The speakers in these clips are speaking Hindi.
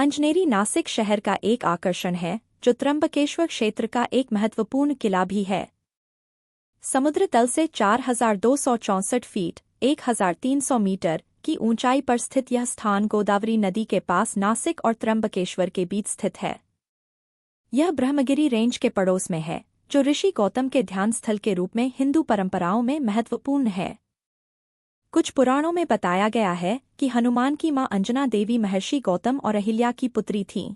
अंजनेरी नासिक शहर का एक आकर्षण है, जो त्र्यंबकेश्वर क्षेत्र का एक महत्वपूर्ण किला भी है। समुद्र तल से 4,264 फीट 1,300 मीटर की ऊंचाई पर स्थित यह स्थान गोदावरी नदी के पास नासिक और त्र्यंबकेश्वर के बीच स्थित है। यह ब्रह्मगिरी रेंज के पड़ोस में है, जो ऋषि गौतम के ध्यान स्थल के रूप में हिंदू परंपराओं में महत्वपूर्ण है। कुछ पुराणों में बताया गया है कि हनुमान की मां अंजना देवी महर्षि गौतम और अहिल्या की पुत्री थीं।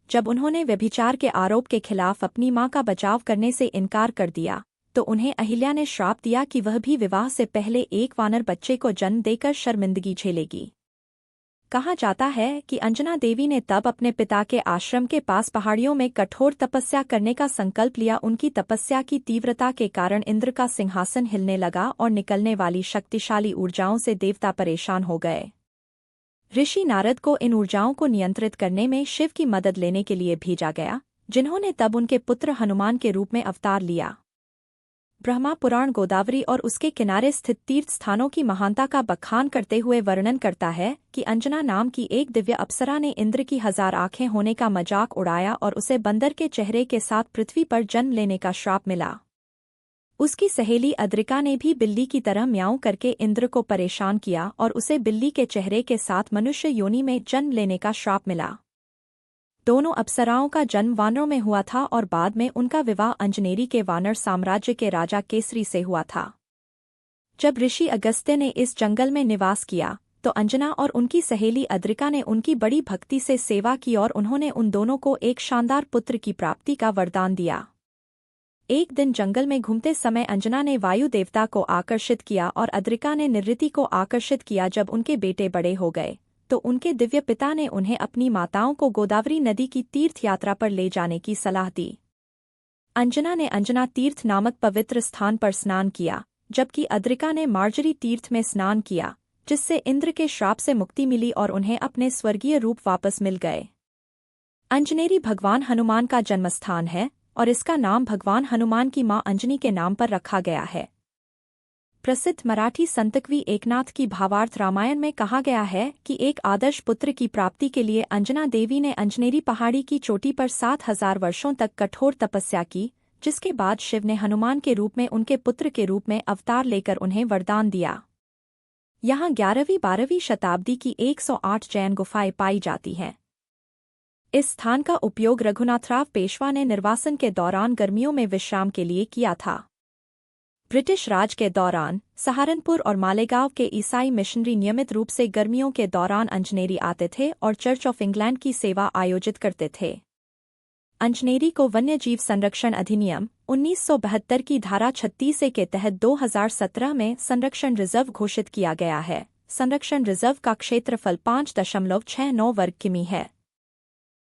जब उन्होंने व्यभिचार के आरोप के खिलाफ अपनी मां का बचाव करने से इनकार कर दिया, तो उन्हें अहिल्या ने श्राप दिया कि वह भी विवाह से पहले एक वानर बच्चे को जन्म देकर शर्मिंदगी झेलेगी। कहा जाता है कि अंजना देवी ने तब अपने पिता के आश्रम के पास पहाड़ियों में कठोर तपस्या करने का संकल्प लिया। उनकी तपस्या की तीव्रता के कारण इंद्र का सिंहासन हिलने लगा और निकलने वाली शक्तिशाली ऊर्जाओं से देवता परेशान हो गए। ऋषि नारद को इन ऊर्जाओं को नियंत्रित करने में शिव की मदद लेने के लिए भेजा गया, जिन्होंने तब उनके पुत्र हनुमान के रूप में अवतार लिया। ब्रह्मा पुराण गोदावरी और उसके किनारे स्थित तीर्थ स्थानों की महानता का बखान करते हुए वर्णन करता है कि अंजना नाम की एक दिव्य अप्सरा ने इंद्र की 1000 आंखें होने का मजाक उड़ाया और उसे बंदर के चेहरे के साथ पृथ्वी पर जन्म लेने का श्राप मिला। उसकी सहेली अद्रिका ने भी बिल्ली की तरह म्याऊं करके इंद्र को परेशान किया और उसे बिल्ली के चेहरे के साथ मनुष्य योनि में जन्म लेने का श्राप मिला। दोनों अप्सराओं का जन्म वानरों में हुआ था और बाद में उनका विवाह अंजनेरी के वानर साम्राज्य के राजा केसरी से हुआ था। जब ऋषि अगस्त्य ने इस जंगल में निवास किया, तो अंजना और उनकी सहेली अद्रिका ने उनकी बड़ी भक्ति से सेवा की और उन्होंने उन दोनों को एक शानदार पुत्र की प्राप्ति का वरदान दिया। एक दिन जंगल में घूमते समय अंजना ने वायु देवता को आकर्षित किया और अद्रिका ने निऋति को आकर्षित किया। जब उनके बेटे बड़े हो गए, तो उनके दिव्य पिता ने उन्हें अपनी माताओं को गोदावरी नदी की तीर्थ यात्रा पर ले जाने की सलाह दी। अंजना ने अंजना तीर्थ नामक पवित्र स्थान पर स्नान किया, जबकि अद्रिका ने मार्जरी तीर्थ में स्नान किया, जिससे इंद्र के श्राप से मुक्ति मिली और उन्हें अपने स्वर्गीय रूप वापस मिल गए। अंजनेरी भगवान हनुमान का जन्मस्थान है और इसका नाम भगवान हनुमान की मां अंजनी के नाम पर रखा गया है। प्रसिद्ध मराठी संत कवि एकनाथ की भावार्थ रामायण में कहा गया है कि एक आदर्श पुत्र की प्राप्ति के लिए अंजना देवी ने अंजनेरी पहाड़ी की चोटी पर 7000 वर्षों तक कठोर तपस्या की, जिसके बाद शिव ने हनुमान के रूप में उनके पुत्र के रूप में अवतार लेकर उन्हें वरदान दिया। यहाँ 11वीं-12वीं शताब्दी की 108 जैन गुफाएं पाई जाती हैं। इस स्थान का उपयोग रघुनाथराव पेशवा ने निर्वासन के दौरान गर्मियों में विश्राम के लिए किया था। ब्रिटिश राज के दौरान सहारनपुर और मालेगांव के ईसाई मिशनरी नियमित रूप से गर्मियों के दौरान अंजनेरी आते थे और चर्च ऑफ इंग्लैंड की सेवा आयोजित करते थे। अंजनेरी को वन्यजीव संरक्षण अधिनियम 1972 की धारा 36A के तहत 2017 में संरक्षण रिजर्व घोषित किया गया है। संरक्षण रिजर्व का क्षेत्रफल 5.69 वर्ग किमी है।